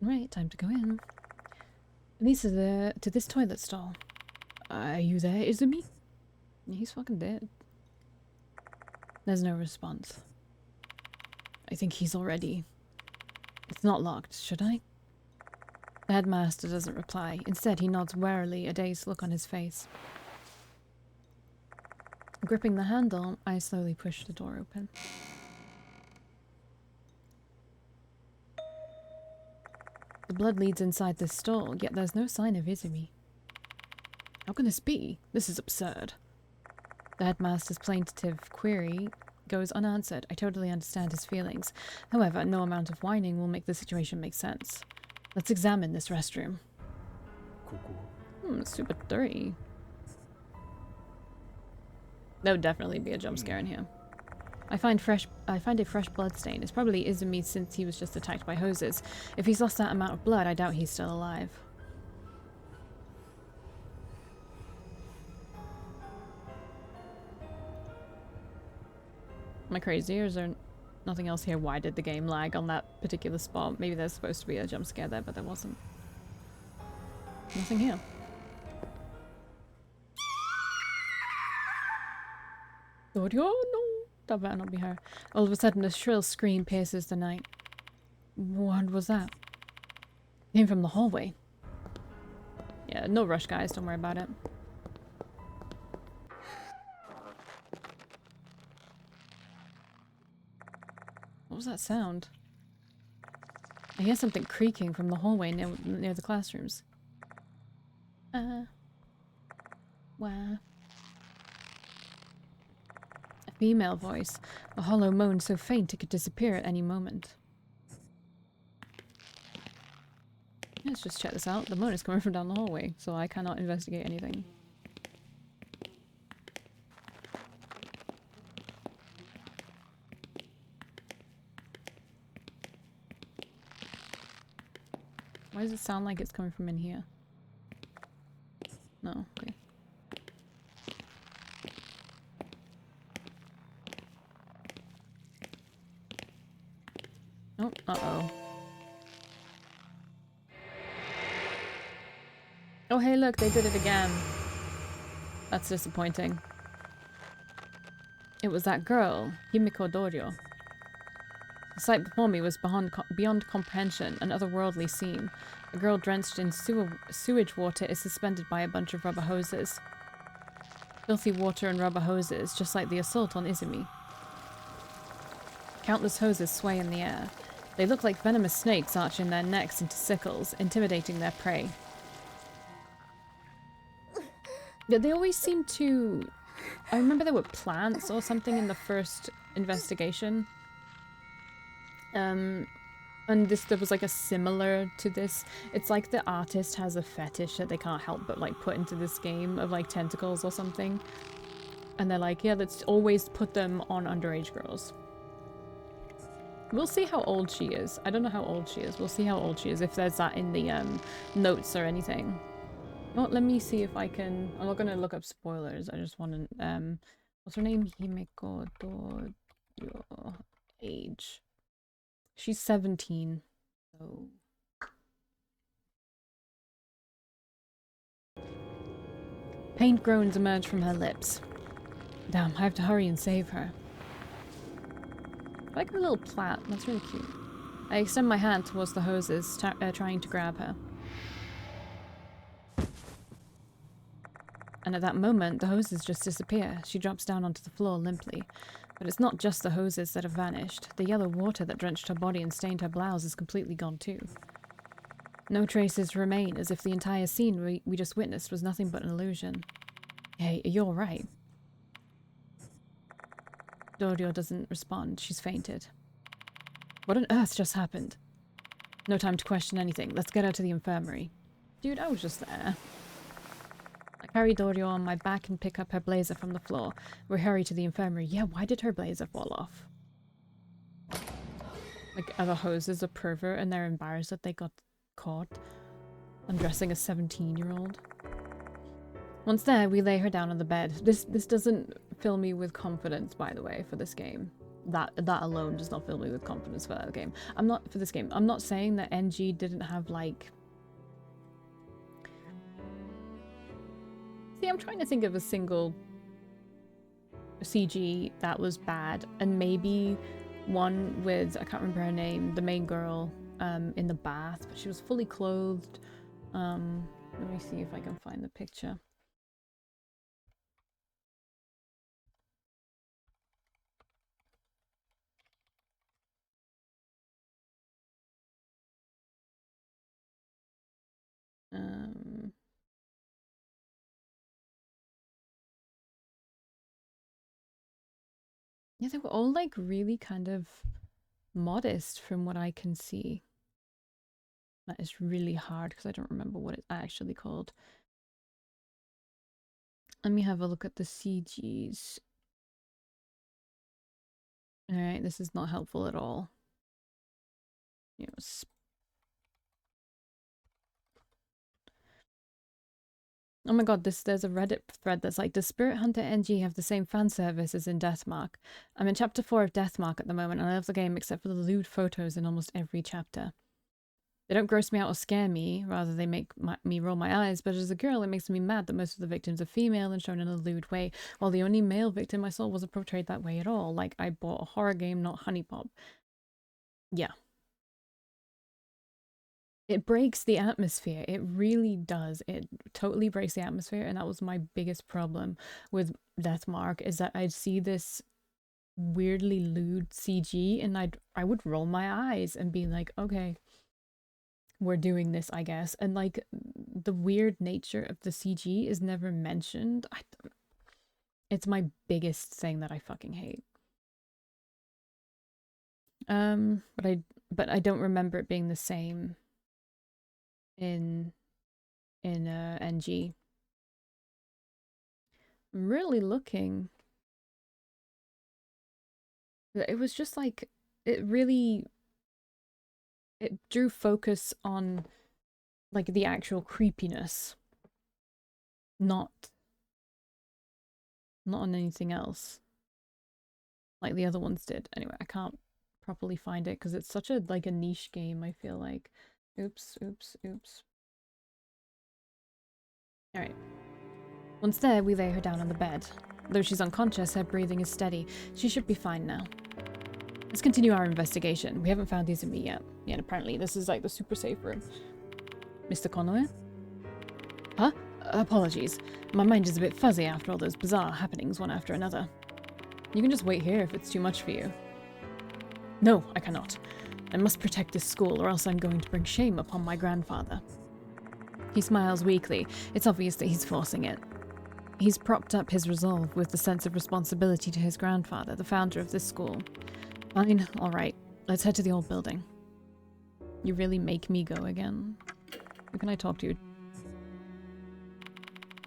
Right, time to go in. These are to this toilet stall. Are you there, Izumi? He's fucking dead. There's no response. I think he's already... It's not locked, should I? The headmaster doesn't reply. Instead, he nods warily, a dazed look on his face. Gripping the handle, I slowly push the door open. The blood leads inside this stall, yet there's no sign of Izumi. How can this be? This is absurd. The headmaster's plaintive query goes unanswered. I totally understand his feelings. However, no amount of whining will make the situation make sense. Let's examine this restroom. Super dirty. There would definitely be a jump scare in here. I find a fresh blood stain. It's probably Izumi since he was just attacked by hoses. If he's lost that amount of blood, I doubt he's still alive. Am I crazy, or is there nothing else here? Why did the game lag on that particular spot? Maybe there's supposed to be a jump scare there, but there wasn't. Nothing here. Oh no! That better not be her. All of a sudden, a shrill scream pierces the night. What was that? It came from the hallway. Yeah, no rush, guys. Don't worry about it. What was that sound? I hear something creaking from the hallway near the classrooms. Wow. A female voice. A hollow moan so faint it could disappear at any moment. Let's just check this out. The moan is coming from down the hallway, so I cannot investigate anything. Why does it sound like it's coming from in here? No, okay. Oh, uh-oh. Oh, hey, look, they did it again. That's disappointing. It was that girl, Himiko Doryo. The sight before me was beyond comprehension, an otherworldly scene. A girl drenched in sewage water is suspended by a bunch of rubber hoses. Filthy water and rubber hoses, just like the assault on Izumi. Countless hoses sway in the air. They look like venomous snakes arching their necks into sickles, intimidating their prey. They always seem to... I remember there were plants or something in the first investigation. And there was like a similar to this. It's like the artist has a fetish that they can't help but like put into this game of like tentacles or something. And they're like, yeah, let's always put them on underage girls. We'll see how old she is. I don't know how old she is. We'll see how old she is, if there's that in the notes or anything. Oh, let me see if I can... I'm not going to look up spoilers. I just want to... what's her name? Himiko Doryo. Age. She's 17. So... Pained groans emerge from her lips. Damn, I have to hurry and save her. I like her little plait. That's really cute. I extend my hand towards the hoses, trying to grab her. And at that moment, the hoses just disappear. She drops down onto the floor limply. But it's not just the hoses that have vanished. The yellow water that drenched her body and stained her blouse is completely gone too. No traces remain, as if the entire scene we just witnessed was nothing but an illusion. Hey, you're right. Doryo doesn't respond. She's fainted. What on earth just happened? No time to question anything. Let's get her to the infirmary. Dude, I was just there. I carry Doryo on my back and pick up her blazer from the floor. We hurry to the infirmary. Yeah, why did her blazer fall off? Like, are the hoses a pervert and they're embarrassed that they got caught undressing a 17-year-old? Once there, we lay her down on the bed. This doesn't fill me with confidence, by the way, for this game. that alone does not fill me with confidence for that game. I'm not saying that NG didn't have like... See, I'm trying to think of a single CG that was bad, and maybe one with, I can't remember her name, the main girl in the bath, but she was fully clothed. Let me see if I can find the picture. Yeah, they were all like really kind of modest from what I can see. That is really hard because I don't remember what it's actually called. Let me have a look at the CGs. Alright, this is not helpful at all. You know, oh my god, there's a Reddit thread that's like, does Spirit Hunter NG have the same fan service as in Deathmark? I'm in chapter 4 of Deathmark at the moment, and I love the game except for the lewd photos in almost every chapter. They don't gross me out or scare me, rather they make me roll my eyes, but as a girl it makes me mad that most of the victims are female and shown in a lewd way, while the only male victim I saw wasn't portrayed that way at all. Like, I bought a horror game, not Honey Pop. Yeah. It breaks the atmosphere. It really does. It totally breaks the atmosphere, and that was my biggest problem with Deathmark, is that I'd see this weirdly lewd CG and I would roll my eyes and be like, okay, we're doing this, I guess. And like, the weird nature of the CG is never mentioned. It's my biggest thing that I fucking hate. But I don't remember it being the same in NG. I'm really looking. It was just like, it drew focus on like the actual creepiness, not on anything else like the other ones did. Anyway, I can't properly find it because it's such a like a niche game, I feel like. Oops. Alright. Once there, we lay her down on the bed. Though she's unconscious, her breathing is steady. She should be fine now. Let's continue our investigation. We haven't found Izumi yet. Yeah, and apparently this is like the super safe room. Mr. Konoe? Huh? Apologies. My mind is a bit fuzzy after all those bizarre happenings one after another. You can just wait here if it's too much for you. No, I cannot. I must protect this school or else I'm going to bring shame upon my grandfather. He smiles weakly. It's obvious that he's forcing it. He's propped up his resolve with the sense of responsibility to his grandfather, the founder of this school. Fine, alright. Let's head to the old building. You really make me go again. Who can I talk to?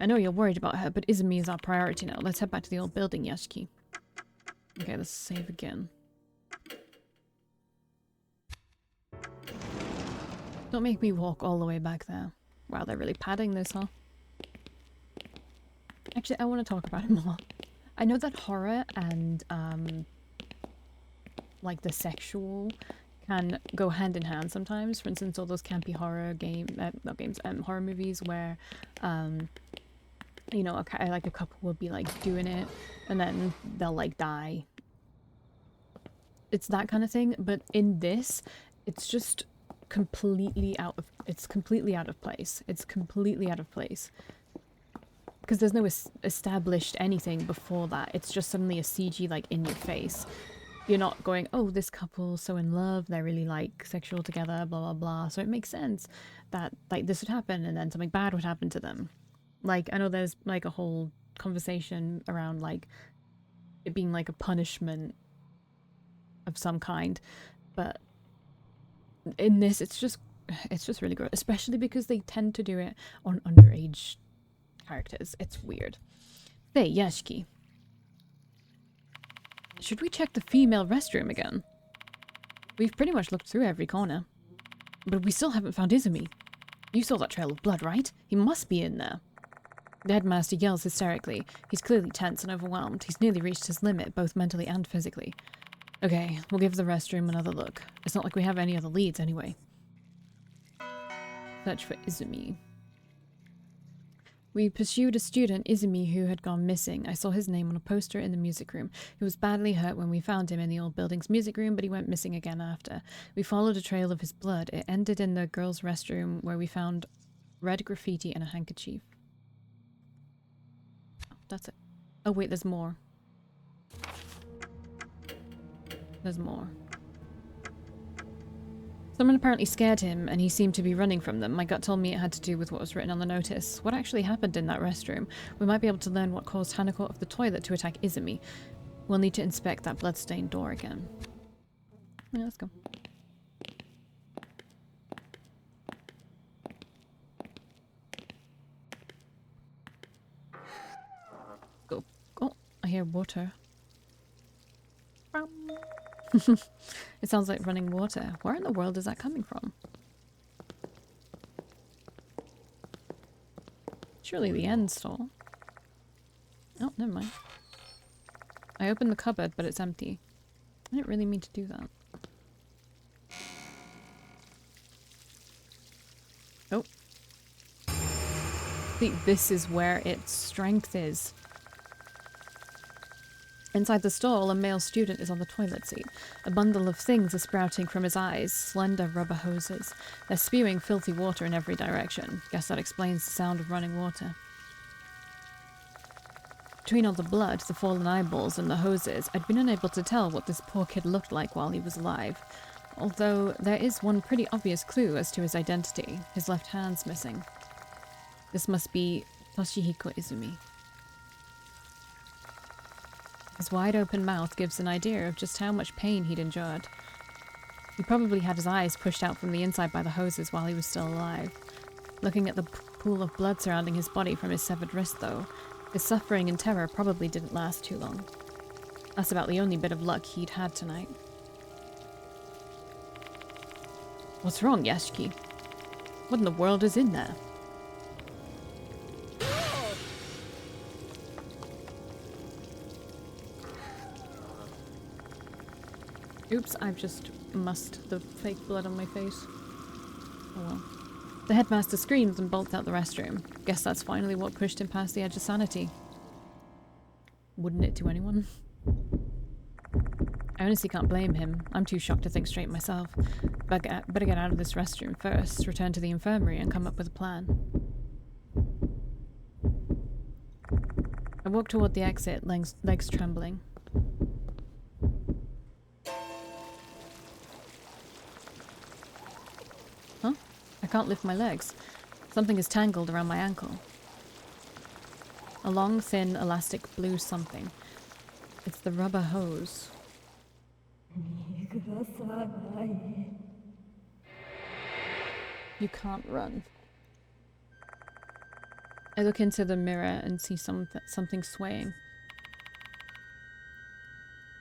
I know you're worried about her, but Izumi is our priority now. Let's head back to the old building, Yashiki. Okay, let's save again. Don't make me walk all the way back there. Wow, they're really padding this, huh? Actually, I want to talk about it more. I know that horror and, like the sexual can go hand in hand sometimes. For instance, all those campy horror horror movies where, you know, like a couple will be like doing it and then they'll like die. It's that kind of thing, but in this, it's just completely out of place. It's completely out of place. Because there's no established anything before that. It's just suddenly a CG like in your face. You're not going, oh, this couple's so in love, they're really like sexual together, blah blah blah. So it makes sense that like this would happen and then something bad would happen to them. Like, I know there's like a whole conversation around like it being like a punishment of some kind, but in this it's just really gross, especially because they tend to do it on underage characters. It's weird. Hey, Yashiki. Should we check the female restroom again? We've pretty much looked through every corner. But we still haven't found Izumi. You saw that trail of blood, right? He must be in there. The headmaster yells hysterically. He's clearly tense and overwhelmed. He's nearly reached his limit, both mentally and physically. Okay, we'll give the restroom another look. It's not like we have any other leads anyway. Search for Izumi. We pursued a student, Izumi, who had gone missing. I saw his name on a poster in the music room. He was badly hurt when we found him in the old building's music room, but he went missing again after. We followed a trail of his blood. It ended in the girls' restroom where we found red graffiti and a handkerchief. Oh, that's it. Oh wait, there's more. There's more. Someone apparently scared him, and he seemed to be running from them. My gut told me it had to do with what was written on the notice. What actually happened in that restroom? We might be able to learn what caused Hanako of the toilet to attack Izumi. We'll need to inspect that bloodstained door again. Yeah, let's go. Go. Oh, I hear water. It sounds like running water. Where in the world is that coming from? Surely the end stall. Oh, never mind. I opened the cupboard, but it's empty. I didn't really mean to do that. Oh. See, this is where its strength is. Inside the stall, a male student is on the toilet seat. A bundle of things are sprouting from his eyes, slender rubber hoses. They're spewing filthy water in every direction. Guess that explains the sound of running water. Between all the blood, the fallen eyeballs, and the hoses, I'd been unable to tell what this poor kid looked like while he was alive. Although there is one pretty obvious clue as to his identity. His left hand's missing. This must be Toshihiko Izumi. His wide-open mouth gives an idea of just how much pain he'd endured. He probably had his eyes pushed out from the inside by the hoses while he was still alive. Looking at the pool of blood surrounding his body from his severed wrist, though, his suffering and terror probably didn't last too long. That's about the only bit of luck he'd had tonight. What's wrong, Yashiki? What in the world is in there? Oops, I've just mussed the fake blood on my face. Oh well. The headmaster screams and bolts out the restroom. Guess that's finally what pushed him past the edge of sanity. Wouldn't it to anyone? I honestly can't blame him. I'm too shocked to think straight myself. Better get out of this restroom first, return to the infirmary, and come up with a plan. I walk toward the exit, legs trembling. Huh? I can't lift my legs. Something is tangled around my ankle. A long, thin, elastic blue something. It's the rubber hose. You can't run. I look into the mirror and see something swaying.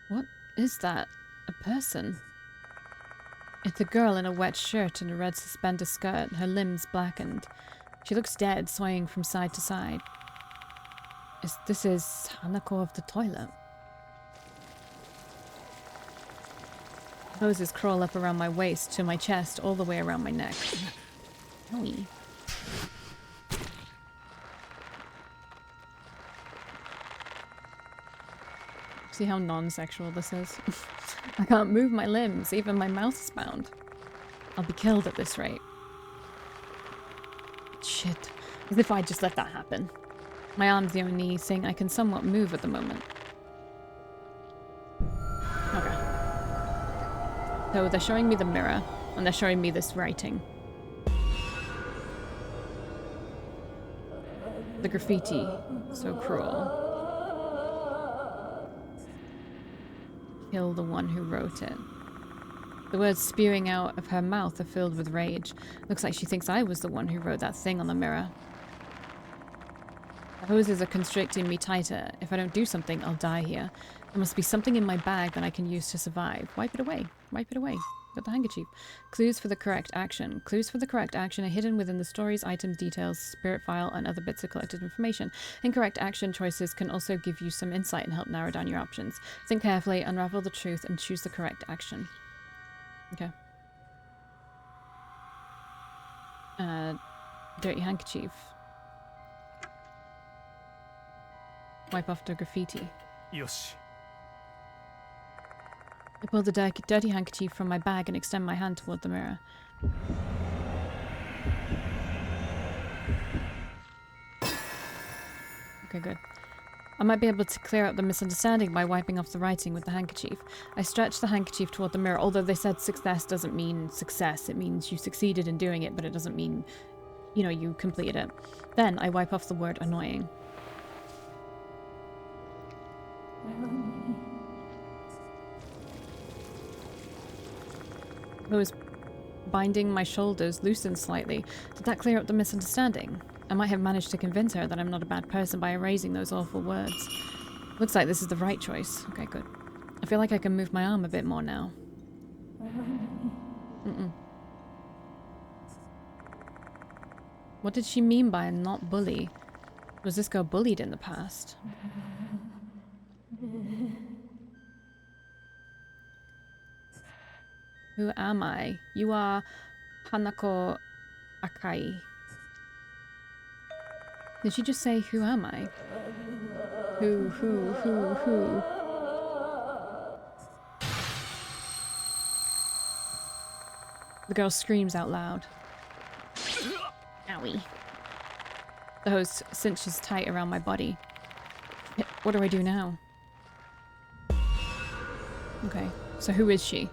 What is that? A person? It's a girl in a wet shirt and a red suspender skirt, her limbs blackened. She looks dead, swaying from side to side. This is Hanako of the toilet. Hoses crawl up around my waist to my chest, all the way around my neck. Owie. See how non-sexual this is? I can't move my limbs, even my mouth is bound. I'll be killed at this rate. Shit. As if I just let that happen. My arm's the only thing I can somewhat move at the moment. Okay. So they're showing me the mirror, and they're showing me this writing. The graffiti. So cruel. Kill the one who wrote it. The words spewing out of her mouth are filled with rage. Looks like she thinks I was the one who wrote that thing on the mirror. The hoses are constricting me tighter. If I don't do something, I'll die here. There must be something in my bag that I can use to survive. Wipe it away. Wipe it away. Got the handkerchief. Clues for the correct action. Clues for the correct action are hidden within the stories, items, details, spirit file, and other bits of collected information. Incorrect action choices can also give you some insight and help narrow down your options. Think carefully, unravel the truth, and choose the correct action. Okay. Dirty handkerchief. Wipe off the graffiti. Yoshi. I pull the dirty handkerchief from my bag and extend my hand toward the mirror. Okay, good. I might be able to clear up the misunderstanding by wiping off the writing with the handkerchief. I stretch the handkerchief toward the mirror, although they said success doesn't mean success. It means you succeeded in doing it, but it doesn't mean, you know, you completed it. Then I wipe off the word annoying. Those binding my shoulders loosened slightly. Did that clear up the misunderstanding? I might have managed to convince her that I'm not a bad person by erasing those awful words. Looks like this is the right choice. Okay, good. I feel like I can move my arm a bit more now. What did she mean by not bully? Was this girl bullied in the past? Who am I? You are Hanako Akai. Did she just say, who am I? Who? The girl screams out loud. Owie. The hose cinches tight around my body. What do I do now? Okay, so who is she?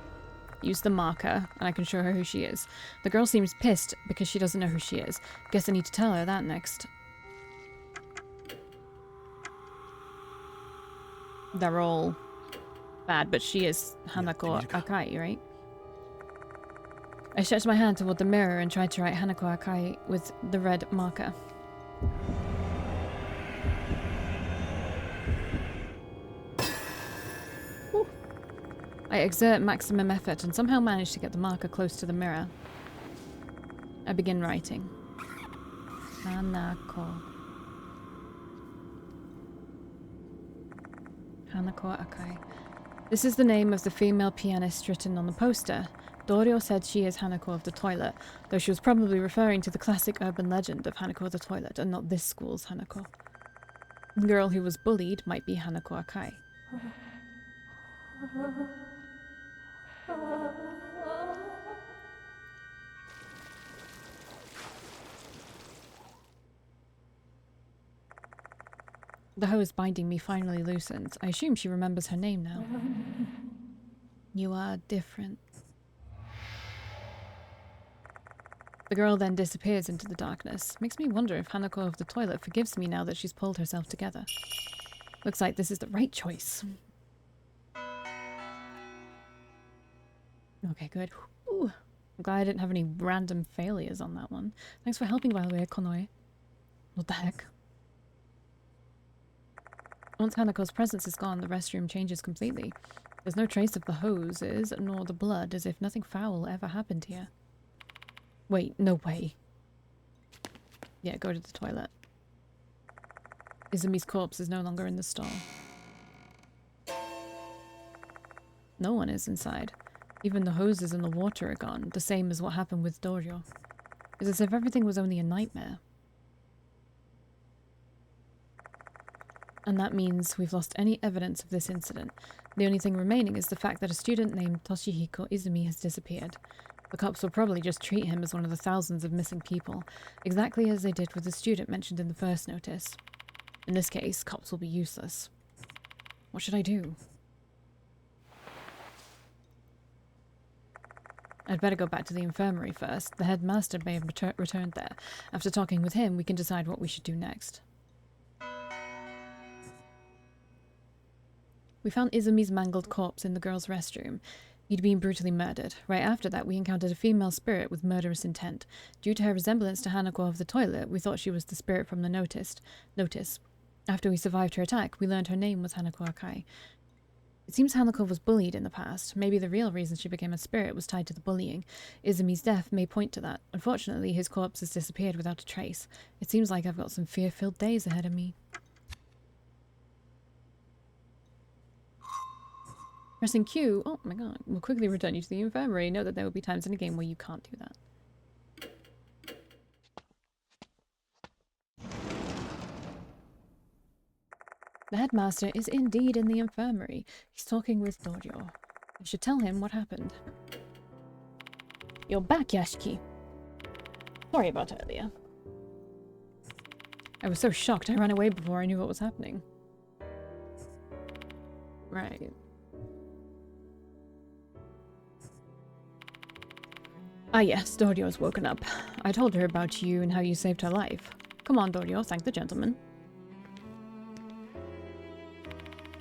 Use the marker, and I can show her who she is. The girl seems pissed because she doesn't know who she is. Guess I need to tell her that next. They're all bad, but she is Hanako Akai, right? I stretched my hand toward the mirror and tried to write Hanako Akai with the red marker. Woo. I exert maximum effort and somehow manage to get the marker close to the mirror. I begin writing. Hanako. Hanako Akai. This is the name of the female pianist written on the poster. Dorio said she is Hanako of the Toilet, though she was probably referring to the classic urban legend of Hanako of the Toilet and not this school's Hanako. The girl who was bullied might be Hanako Akai. The hose binding me finally loosens. I assume she remembers her name now. You are different. The girl then disappears into the darkness. Makes me wonder if Hanako of the Toilet forgives me now that she's pulled herself together. Looks like this is the right choice. Okay, good. Ooh. I'm glad I didn't have any random failures on that one. Thanks for helping, by the way, Konoe. What the heck? Once Hanako's presence is gone, the restroom changes completely. There's no trace of the hoses, nor the blood, as if nothing foul ever happened here. Wait, no way. Yeah, go to the toilet. Izumi's corpse is no longer in the stall. No one is inside. Even the hoses and the water are gone, the same as what happened with Dorio. It's as if everything was only a nightmare. And that means we've lost any evidence of this incident. The only thing remaining is the fact that a student named Toshihiko Izumi has disappeared. The cops will probably just treat him as one of the thousands of missing people, exactly as they did with the student mentioned in the first notice. In this case, cops will be useless. What should I do? I'd better go back to the infirmary first. The headmaster may have returned there. After talking with him, we can decide what we should do next. We found Izumi's mangled corpse in the girls' restroom. He'd been brutally murdered. Right after that, we encountered a female spirit with murderous intent. Due to her resemblance to Hanako of the Toilet, we thought she was the spirit from the notice. After we survived her attack, we learned her name was Hanako Akai. It seems Hanako was bullied in the past. Maybe the real reason she became a spirit was tied to the bullying. Izumi's death may point to that. Unfortunately, his corpse has disappeared without a trace. It seems like I've got some fear-filled days ahead of me. Pressing Q. Oh my god. Will quickly return you to the infirmary. Note that there will be times in a game where you can't do that. The headmaster is indeed in the infirmary. He's talking with Dorio. I should tell him what happened. You're back, Yashiki. Sorry about earlier. I was so shocked I ran away before I knew what was happening. Right. Ah yes, Dorio's woken up. I told her about you and how you saved her life. Come on, Dorio, thank the gentleman.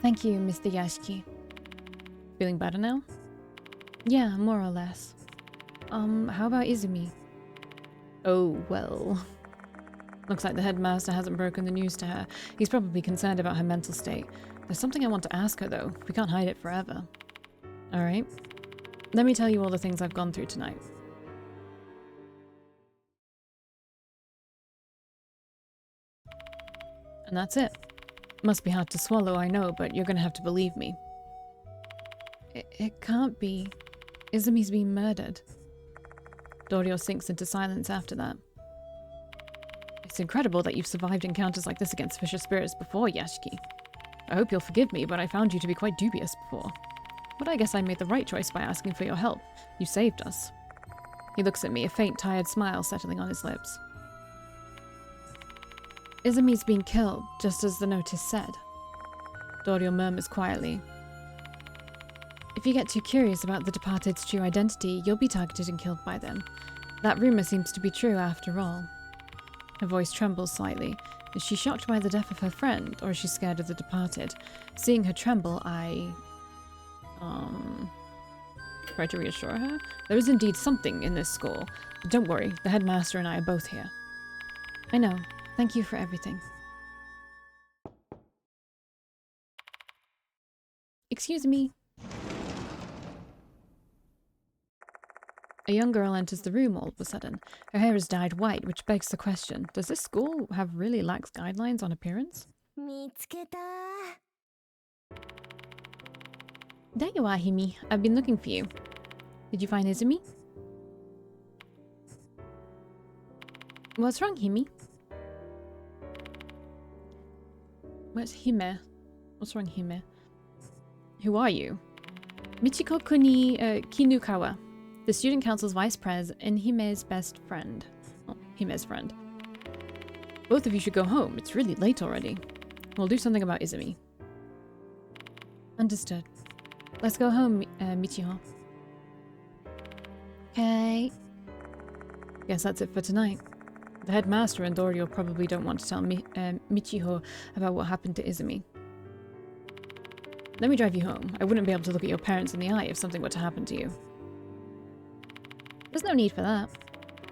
Thank you, Mr. Yashiki. Feeling better now? Yeah, more or less. How about Izumi? Oh, well. Looks like the headmaster hasn't broken the news to her. He's probably concerned about her mental state. There's something I want to ask her, though. We can't hide it forever. Alright. Let me tell you all the things I've gone through tonight. And that's it. Must be hard to swallow, I know, but you're gonna have to believe me. It can't be. Izumi's been murdered. Dorio sinks into silence after that. It's incredible that you've survived encounters like this against vicious spirits before, Yashiki. I hope you'll forgive me, but I found you to be quite dubious before. But I guess I made the right choice by asking for your help. You saved us. He looks at me, a faint, tired smile settling on his lips. Izumi's been killed, just as the notice said. Dorio murmurs quietly. If you get too curious about the departed's true identity, you'll be targeted and killed by them. That rumor seems to be true after all. Her voice trembles slightly. Is she shocked by the death of her friend, or is she scared of the departed? Seeing her tremble, I... try to reassure her. There is indeed something in this school. But don't worry, the headmaster and I are both here. I know. Thank you for everything. Excuse me. A young girl enters the room all of a sudden. Her hair is dyed white, which begs the question, does this school have really lax guidelines on appearance? There you are, Himi. I've been looking for you. Did you find Izumi? What's wrong, Himi? Where's Hime? What's wrong, Hime? Who are you? Michiko Kuni Kinukawa, the student council's vice pres and Hime's best friend. Oh, Hime's friend. Both of you should go home. It's really late already. We'll do something about Izumi. Understood. Let's go home, Michiho. Okay. Guess that's it for tonight. The headmaster and Dorio probably don't want to tell Michiho about what happened to Izumi. Let me drive you home. I wouldn't be able to look at your parents in the eye if something were to happen to you. There's no need for that.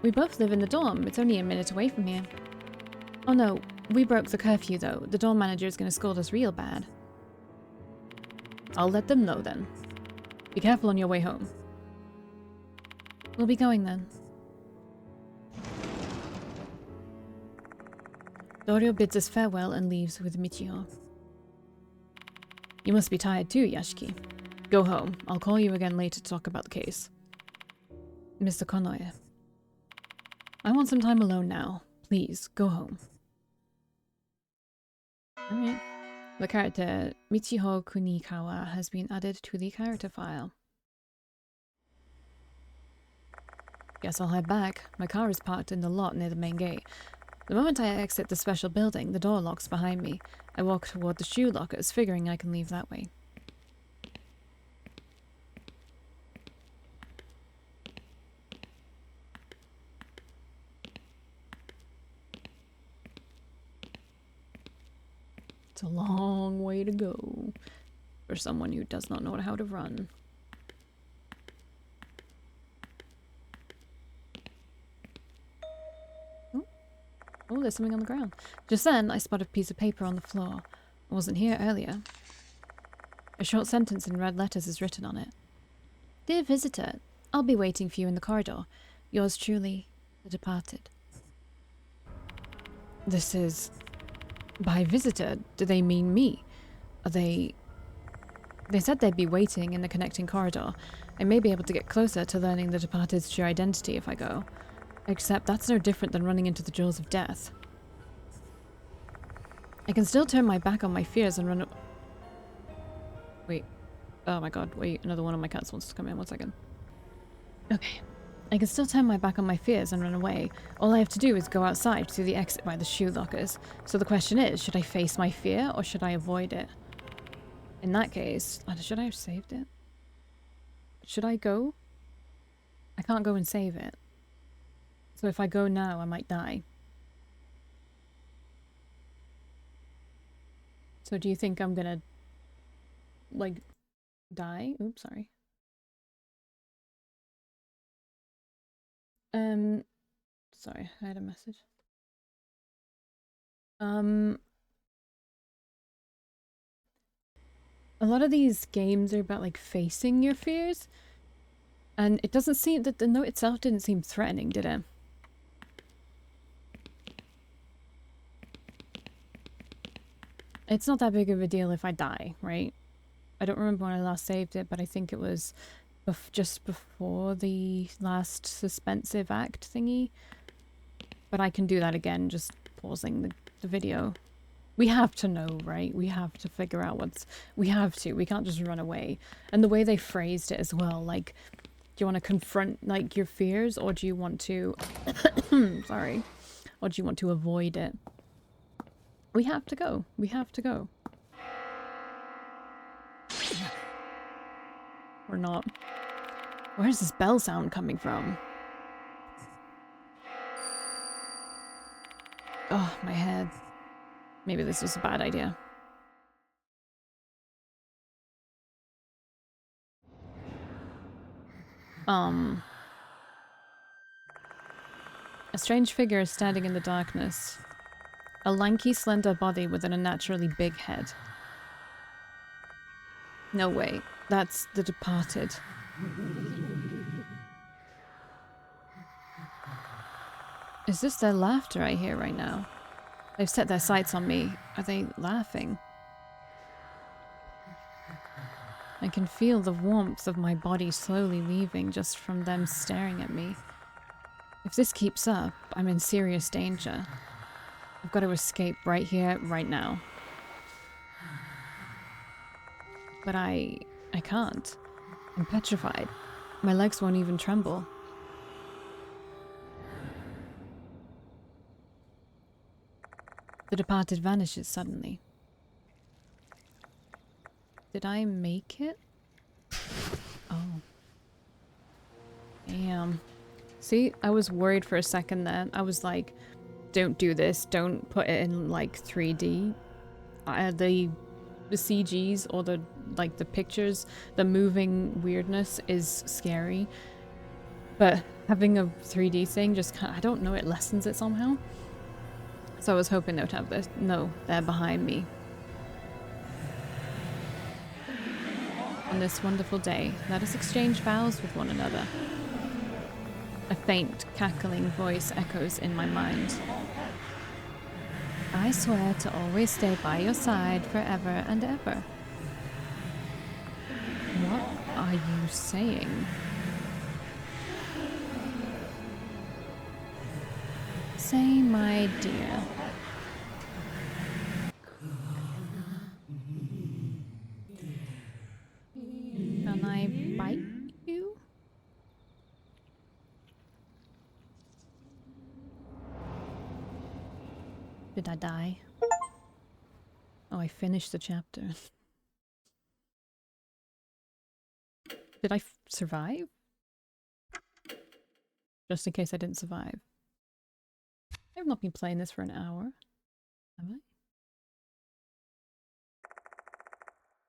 We both live in the dorm. It's only a minute away from here. Oh no, we broke the curfew though. The dorm manager is going to scold us real bad. I'll let them know then. Be careful on your way home. We'll be going then. Dorio bids us farewell and leaves with Michiho. You must be tired too, Yashiki. Go home. I'll call you again later to talk about the case. Mr. Konoe. I want some time alone now. Please, go home. Alright. The character Michiho Kunikawa has been added to the character file. Guess I'll head back. My car is parked in the lot near the main gate. The moment I exit the special building, the door locks behind me. I walk toward the shoe lockers, figuring I can leave that way. It's a long way to go for someone who does not know how to run. Oh, there's something on the ground. Just then, I spot a piece of paper on the floor. I wasn't here earlier. A short sentence in red letters is written on it. Dear visitor, I'll be waiting for you in the corridor. Yours truly, the departed. This is... By visitor, do they mean me? Are they... They said they'd be waiting in the connecting corridor. I may be able to get closer to learning the departed's true identity if I go. Except that's no different than running into the jaws of death. I can still turn my back on my fears and run... Wait. Oh my god, wait. Another one of my cats wants to come in. 1 second. Okay. I can still turn my back on my fears and run away. All I have to do is go outside through the exit by the shoe lockers. So the question is, should I face my fear or should I avoid it? In that case... should I have saved it? Should I go? I can't go and save it. So if I go now, I might die. So do you think I'm gonna... like... die? Oops, sorry. Sorry, I had a message. A lot of these games are about like facing your fears, and it doesn't seem that the note itself didn't seem threatening, did it? It's not that big of a deal if I die, right? I don't remember when I last saved it, but I think it was just before the last suspensive act thingy. But I can do that again, just pausing the video. We have to know, right? We have to figure out what's... We have to. We can't just run away. And the way they phrased it as well, like, do you want to confront, like, your fears, or do you want to... Sorry. Or do you want to avoid it? We have to go. We have to go. Or not. Where's this bell sound coming from? Oh, my head. Maybe this was a bad idea. A strange figure is standing in the darkness. A lanky, slender body with an unnaturally big head. No way. That's the departed. Is this their laughter I hear right now? They've set their sights on me. Are they laughing? I can feel the warmth of my body slowly leaving just from them staring at me. If this keeps up, I'm in serious danger. I've got to escape right here, right now. But I can't. I'm petrified. My legs won't even tremble. The departed vanishes suddenly. Did I make it? Oh. Damn. See, I was worried for a second there. I was like, don't do this. Don't put it in like 3D. The CGs or the pictures, the moving weirdness is scary. But having a 3D thing just kind of, I don't know, it lessens it somehow. So I was hoping they would have this. No, they're behind me. On this wonderful day, let us exchange vows with one another. A faint, cackling voice echoes in my mind. I swear to always stay by your side forever and ever. What are you saying? Say, my dear. Can I bite you? Did I die? Oh, I finished the chapter. Did I survive? Just in case I didn't survive. I've not been playing this for an hour. Have I?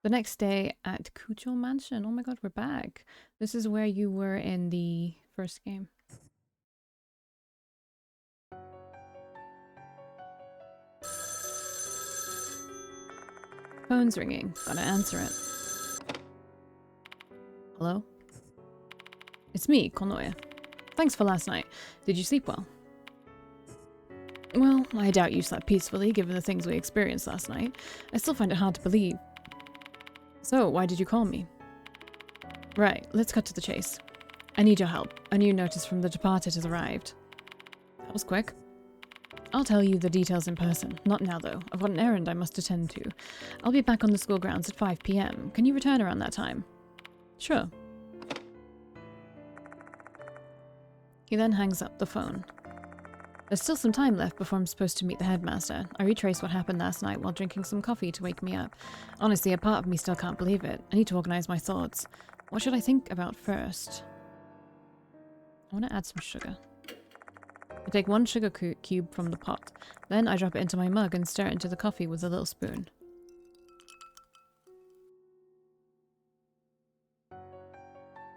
The next day at Kucho Mansion. Oh my god, we're back. This is where you were in the first game. Phone's ringing. Gotta answer it. Hello? It's me, Konoe. Thanks for last night. Did you sleep well? Well, I doubt you slept peacefully given the things we experienced last night. I still find it hard to believe. So, why did you call me? Right, let's cut to the chase. I need your help. A new notice from the departed has arrived. That was quick. I'll tell you the details in person. Not now, though. I've got an errand I must attend to. I'll be back on the school grounds at 5 p.m. Can you return around that time? Sure. He then hangs up the phone. There's still some time left before I'm supposed to meet the headmaster. I retraced what happened last night while drinking some coffee to wake me up. Honestly, a part of me still can't believe it. I need to organize my thoughts. What should I think about first? I want to add some sugar. I take 1 sugar cube from the pot. Then I drop it into my mug and stir it into the coffee with a little spoon.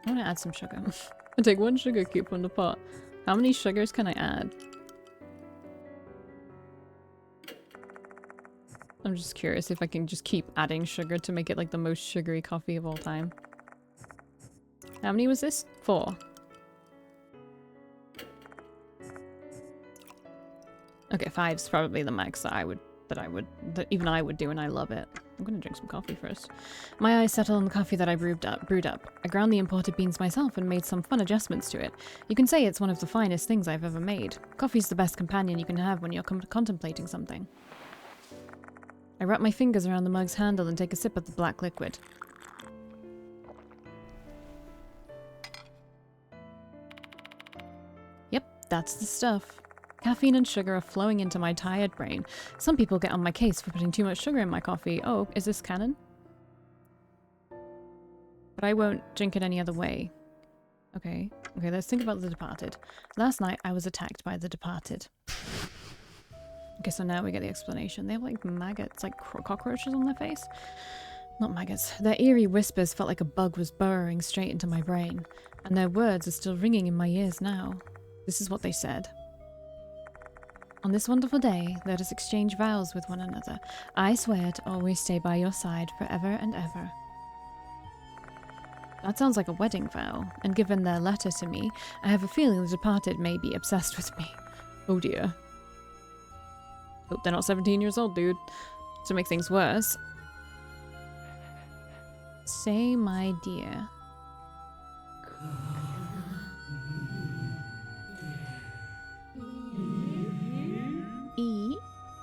I want to add some sugar. I take 1 sugar cube from the pot. How many sugars can I add? I'm just curious if I can just keep adding sugar to make it like the most sugary coffee of all time. How many was this? 4. Okay, 5's probably the max that even I would do, and I love it. I'm gonna drink some coffee first. My eyes settle on the coffee that I brewed up. I ground the imported beans myself and made some fun adjustments to it. You can say it's one of the finest things I've ever made. Coffee's the best companion you can have when you're contemplating something. I wrap my fingers around the mug's handle and take a sip of the black liquid. Yep, that's the stuff. Caffeine and sugar are flowing into my tired brain. Some people get on my case for putting too much sugar in my coffee. Oh, is this canon? But I won't drink it any other way. Okay, let's think about the departed. Last night I was attacked by the departed. Okay, so now we get the explanation. They have like maggots, like cockroaches on their face? Not maggots. Their eerie whispers felt like a bug was burrowing straight into my brain. And their words are still ringing in my ears now. This is what they said. On this wonderful day, let us exchange vows with one another. I swear to always stay by your side forever and ever. That sounds like a wedding vow, and given their letter to me, I have a feeling the departed may be obsessed with me. Oh dear. Hope they're not 17 years old, dude. To make things worse. Say, my dear.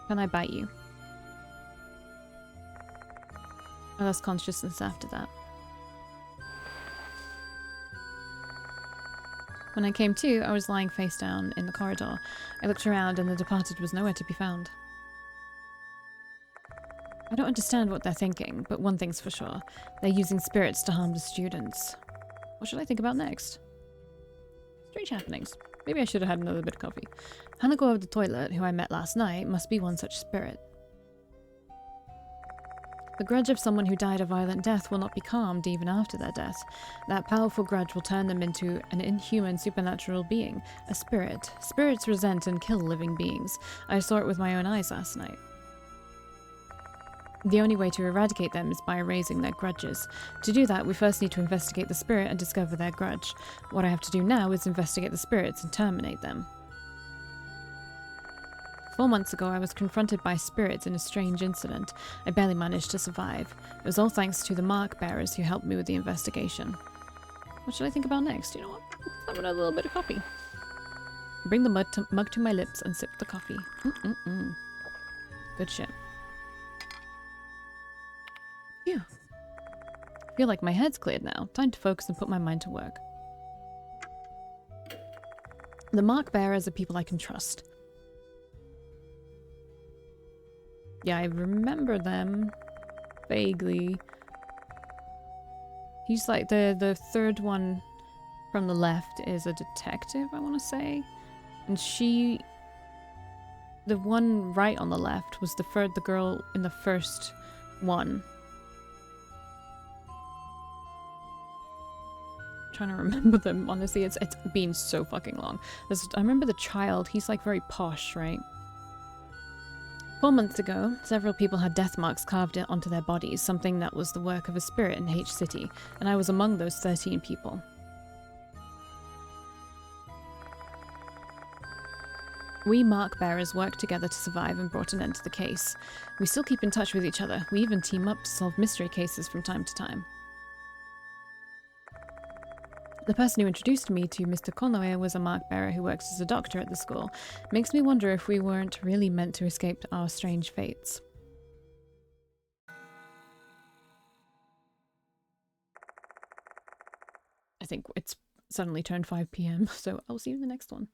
Can I bite you? I lost consciousness after that. When I came to, I was lying face down in the corridor. I looked around and the departed was nowhere to be found. I don't understand what they're thinking, but one thing's for sure. They're using spirits to harm the students. What should I think about next? Strange happenings. Maybe I should have had another bit of coffee. Hanako of the toilet, who I met last night, must be one such spirit. The grudge of someone who died a violent death will not be calmed even after their death. That powerful grudge will turn them into an inhuman supernatural being, a spirit. Spirits resent and kill living beings. I saw it with my own eyes last night. The only way to eradicate them is by erasing their grudges. To do that, we first need to investigate the spirit and discover their grudge. What I have to do now is investigate the spirits and terminate them. 4 months ago, I was confronted by spirits in a strange incident. I barely managed to survive. It was all thanks to the mark bearers who helped me with the investigation. What should I think about next? You know what? Let's have a little bit of coffee. Bring the mug to my lips and sip the coffee. Good shit. Phew. I feel like my head's cleared now. Time to focus and put my mind to work. The mark bearers are people I can trust. Yeah, I remember them vaguely. He's like the third one from the left is a detective, I want to say. And the one right on the left was the girl in the first one. Trying to remember them, honestly. It's been so fucking long. I remember the child. He's like very posh, right? 4 months ago, several people had death marks carved onto their bodies, something that was the work of a spirit in H City, and I was among those 13 people. We mark bearers worked together to survive and brought an end to the case. We still keep in touch with each other. We even team up to solve mystery cases from time to time. The person who introduced me to Mr. Konoe was a mark bearer who works as a doctor at the school. Makes me wonder if we weren't really meant to escape our strange fates. I think it's suddenly turned 5 p.m, so I'll see you in the next one.